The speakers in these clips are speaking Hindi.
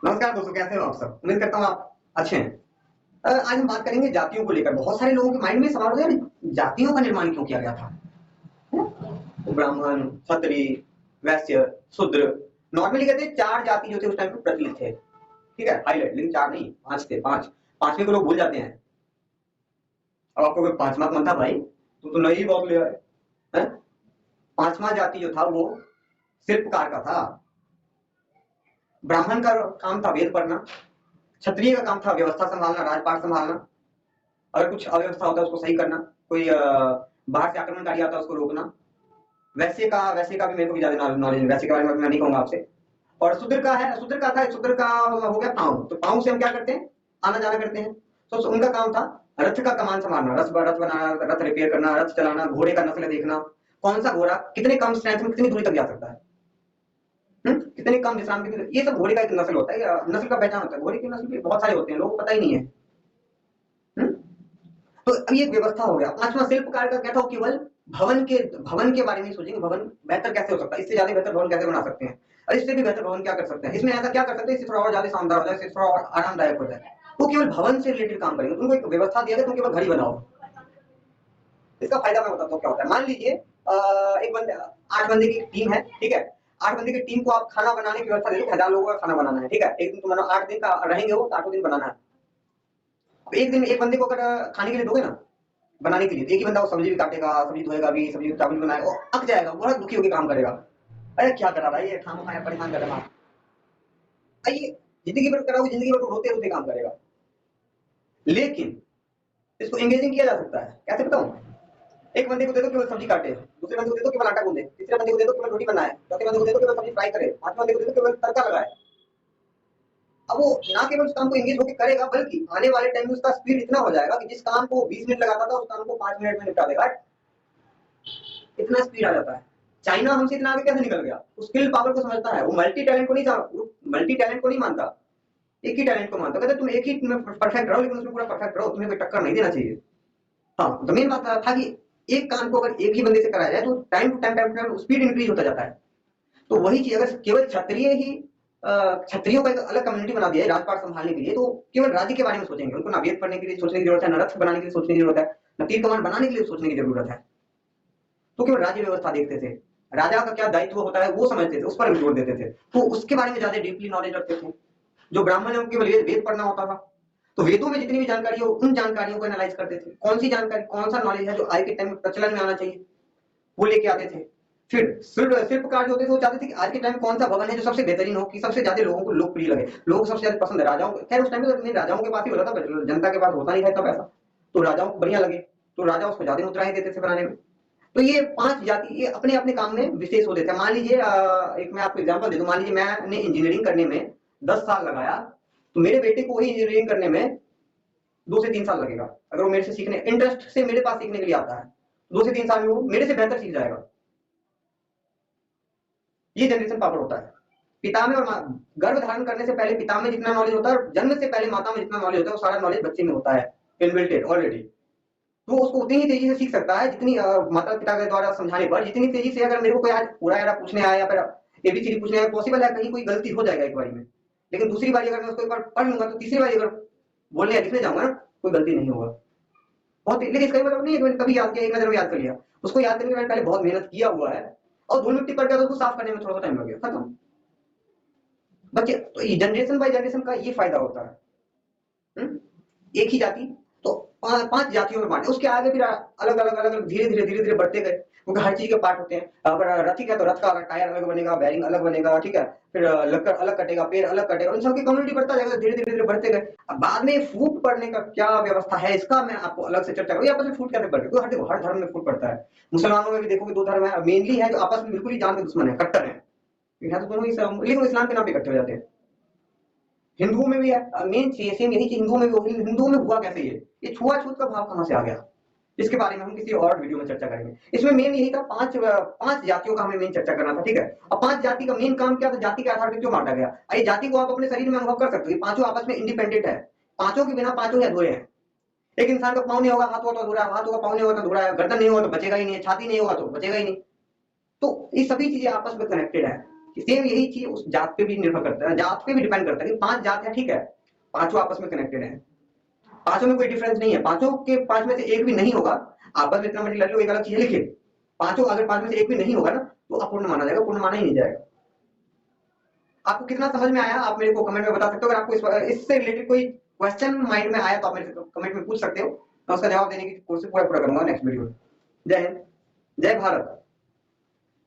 नमस्कार दोस्तों, कैसे हो आप सब? उम्मीद करता हूँ आप अच्छे हैं। आज हम बात करेंगे जातियों को लेकर। बहुत सारे लोगों के माइंड में सवाल होता है, यार जातियों का निर्माण क्यों किया गया था? तो ब्राह्मण, क्षत्रिय, वैश्य, शूद्र। नॉर्मली कहते हैं चार जाति जो थे उस टाइम पे प्रचलित थे। ठीक है, हाईलाइट, लेकिन चार नहीं, पांच थे। पांचवें को लोग भूल जाते हैं। अब आपको कोई पांचवा कौन था भाई? तो नई बात ले आए हैं? पांचवा जाति जो था वो शिल्पकार का था। ब्राह्मण का काम था वेद पढ़ना। क्षत्रिय का काम था व्यवस्था संभालना, राजपाट संभालना। अगर कुछ अव्यवस्था होता है उसको सही करना। कोई बाहर से आक्रमणकारी आता है उसको रोकना। वैसे का भी मेरे को भी ज्यादा नॉलेज नहीं, वैसे के बारे में मैं नहीं कहूंगा आपसे। और शूद्र का हो गया पाँव। तो पाँव से हम क्या करते हैं? आना जाना करते हैं। तो उनका काम था रथ का कमान संभालना, रथ बनाना, रथ रिपेयर करना, रथ चलाना, घोड़े का नस्ल देखना। कौन सा घोड़ा कितने कम स्ट्रेंथ में कितनी दूरी तक जा सकता है, कितने कम विश्राम की, ये सब घोड़े का एक नस्ल होता है, नस्ल का पहचान होता है। घोड़े की नस्ल भी बहुत सारे होते हैं, लोगों को पता ही नहीं है। हम्म? तो अब ये व्यवस्था हो गया। पांचवा शिल्पकार का क्या था? केवल भवन के बारे में सोचेंगे। भवन बेहतर कैसे हो सकता है, इससे ज्यादा बेहतर भवन कैसे बना सकते हैं, और इससे भी बेहतर भवन क्या कर सकते हैं, इसमें ऐसा क्या कर सकते हैं इससे थोड़ा और ज्यादा शानदार हो जाए, इससे थोड़ा और आरामदायक हो जाए। वो केवल भवन से रिलेटेड काम करेंगे। तुमको एक व्यवस्था दिया गया, तुम केवल घर ही बनाओ। इसका फायदा मैं बताता हूँ क्या होता है। मान लीजिए एक बंदे 8 बंदे की टीम है, ठीक है। 8 बंदे की टीम को आप खाना बनाने की व्यवस्था दे दो, 1000 लोगों का खाना बनाना है, ठीक है। एक दिन तुम 8 दिन का रहेंगे, वो 8 दिन बनाना है। अब एक दिन एक बंदे को अगर खाने के लिए दोगे ना, बनाने के लिए, तो एक ही बंदा वो सब्जी भी काटेगा, सब्जी धोएगा भी, सब्जी चावल भी बनाएगा, वो अक जाएगा, वो दुखी होकर काम करेगा। अरे क्या करा भाई, ये खाना खाया परेशान कर रहा। ये जिंदगी भर करा, जिंदगी भर रोते रोते काम करेगा। लेकिन इसको एंगेजिंग किया जा सकता है, कैसे बताऊं? एक बंदे को दे दो केवल सब्जी काटे, दूसरे बंदे को दे दो केवल आटा गूंदे, तीसरे बंदे को दे दो केवल रोटी बनाए, चौथे बंदे को दे दो केवल सब्जी फ्राई करे, पांचवें बंदे को दे दो केवल तड़का लगाए। अब वो ना केवल उस काम को एंगेज होकर करेगा, बल्कि आने वाले टाइम में उसका स्पीड इतना हो जाएगा कि जिस काम को 20 मिनट लगाता था उस काम को 5 मिनट में निपटा देगा। इतना स्पीड आ जाता है। चाइना हमसे इतना आगे कैसे निकल गया? वो स्किल पावर को समझता है, वो मल्टी टैलेंट को नहीं मानता, एक ही टैलेंट को मानता। कहते तुम एक ही परफेक्ट रहो, लेकिन उसमें पूरा परफेक्ट रहो, तुम्हें कोई टक्कर नहीं देना चाहिए। हाँ, तो मेन बात था कि एक काम को अगर एक ही बंदे से कराया जाए तो time to time speed increase होता जाता है। तो वही चीज अगर केवल क्षत्रियों का एक अलग कम्युनिटी बना दिया है राजपाट संभालने के लिए, तो केवल राज्य के बारे में सोचेंगे। उनको ना वेद पढ़ने के लिए सोचने की जरूरत है, न रथ बनाने के लिए सोचने की जरूरत है, न तीर कमान बनाने के लिए सोचने की जरूरत है। तो केवल राज्य व्यवस्था देखते थे। राजा का क्या दायित्व होता है वो समझते थे, उस पर जोर देते थे। तो उसके बारे में ज्यादा डीपली नॉलेज रखते थे। जो ब्राह्मण है उनको केवल वेद पढ़ना होता था। तो वेदों में जितनी भी जानकारी हो, उन जानकारियों को एनालाइज करते थे। कौन सी जानकारी, कौन सा नॉलेज है जो आज के टाइम में प्रचलन में आना चाहिए, वो लेके आते थे। फिर शिल्पकार जो होते थे वो चाहते थे कि आज के टाइम में कौन सा भवन है जो सबसे बेहतरीन हो, कि सबसे ज्यादा लोगों को लोकप्रिय लगे, लोगों को सबसे ज्यादा पसंद है। राजाओं को खैर उस टाइम में राजाओं के पास ही होता था, जनता के पास होता नहीं था इतना पैसा। तो राजाओं को बढ़िया लगे, तो राजा उसको ज्यादा मुद्राएं देते थे बनाने में। तो ये 5 जाति ये अपने अपने काम में विशेष होते थे। मान लीजिए एक मैं आपको एग्जांपल दे दूं। मान लीजिए मैंने इंजीनियरिंग करने में 10 साल लगाया, तो मेरे बेटे को वही इंजीनियरिंग करने में 2 से 3 साल लगेगा। अगर वो मेरे से सीखने इंटरेस्ट से मेरे पास सीखने के लिए आता है, 2 से 3 साल में वो मेरे से बेहतर सीख जाएगा। ये जनरेशन पावर होता है। पिता में और गर्भ धारण करने से पहले पिता में जितना नॉलेज होता है, और जन्म से पहले माता में जितना नॉलेज होता है, वो सारा नॉलेज बच्चे में होता है, इनबिल्टेड ऑलरेडी। तो उसको उतनी ही तेजी से सीख सकता है जितनी माता पिता के द्वारा समझाने पर। जितनी तेजी से अगर मेरे को कोई आज पूरा एरा पूछने आया या फिर एबीसीडी पूछने आया, पॉसिबल है कहीं कोई गलती हो जाएगा एक बारी में, लेकिन दूसरी बारी अगर मैं उसको एक बार पढ़ लूंगा, तो तीसरी बारी अगर बोलने या लिखने जाऊंगा ना, कोई गलती नहीं होगा। बहुत, लेकिन इसका मतलब नहीं है कि मैंने कभी याद किया, एक नजर में याद कर लिया। उसको याद करने के लिए मैंने पहले बहुत मेहनत किया हुआ है, और धूल मिट्टी पड़ गया तो उसको साफ करने में थोड़ा सा टाइम लग गया, खत्म। बच्चे तो जनरेशन बाय जनरेशन का ये फायदा होता है। एक ही जाति तो 5 जातियों में बांटे, उसके आगे फिर अलग अलग अलग अलग धीरे धीरे बढ़ते गए, क्योंकि हर चीज के पार्ट होते हैं। अगर रथी का तो रथ का टायर अलग बनेगा, बैरिंग अलग बनेगा, ठीक है। फिर लक्कड़ अलग कटेगा, पेड़ अलग कटेगा, उन सबकी कम्युनिटी बढ़ता जाएगा, धीरे धीरे बढ़ते गए। अब बाद में फूट पड़ने का क्या व्यवस्था है, इसका मैं आपको अलग से चर्चा करूँ। आपस में फूट कैसे पड़ते हैं? हर धर्म में फूट पड़ता है। मुसलमानों में भी देखोगे 2 धर्म है मेनली, है जो आपस में बिल्कुल ही जान के दुश्मन है, कट्टर है, तो दोनों लेकिन इस्लाम के नाम पे इकट्ठे हो जाते हैं। हिंदुओं में भी है मेन सेम यही चीज, हिंदुओं में हुआ कैसे ये छुआछूत का भाव कहां से आ गया, इसके बारे में हम किसी और वीडियो में चर्चा करेंगे। इसमें मेन यही था, 5 जातियों का हमें मेन चर्चा करना था, ठीक है। अब 5 जाति का मेन काम क्या था, जाति के आधार पर क्यों बांटा गया? ये जाति को आप अपने शरीर में अनुभव कर सकते हो, पांचों आपस में इंडिपेंडेंट है। पांचों के बिना पांचों ही अधूरे हैं। एक इंसान का पाँव नहीं होगा, हाथ होगा तो अधूरा है, हाथ होगा पाँव नहीं होगा तो अधूरा है, गर्दन नहीं होगा तो बचेगा ही नहीं, छाती नहीं होगा तो बचेगा ही नहीं। तो ये सभी चीजें आपस में कनेक्टेड है। सेम यही चीज उस जात पे भी निर्भर करता है, जात पे भी डिपेंड करता है कि 5 जात है, ठीक है, पांचों आपस में कनेक्टेड है, पांचों में कोई डिफरेंस नहीं है, पांचों के 5 में से एक भी नहीं होगा, आपस में इतना मर्जी लड़ लो, एक अलग चीज है, लिखिए पांचों अगर 5 में से एक भी नहीं होगा ना तो अपूर्ण माना जाएगा, पूर्ण माना ही नहीं जाएगा। आपको कितना समझ में आया आप मेरे को कमेंट में बता सकते हो। अगर आपको इससे रिलेटेड कोई क्वेश्चन माइंड में आया तो आप मेरे से कमेंट में पूछ सकते हो, मैं उसका जवाब देने की कोशिश पूरा करूंगा नेक्स्ट वीडियो में। जय हिंद, जय भारत।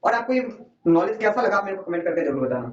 और आपको ये नॉलेज कैसा लगा आप मेरे को कमेंट करके जरूर बताना।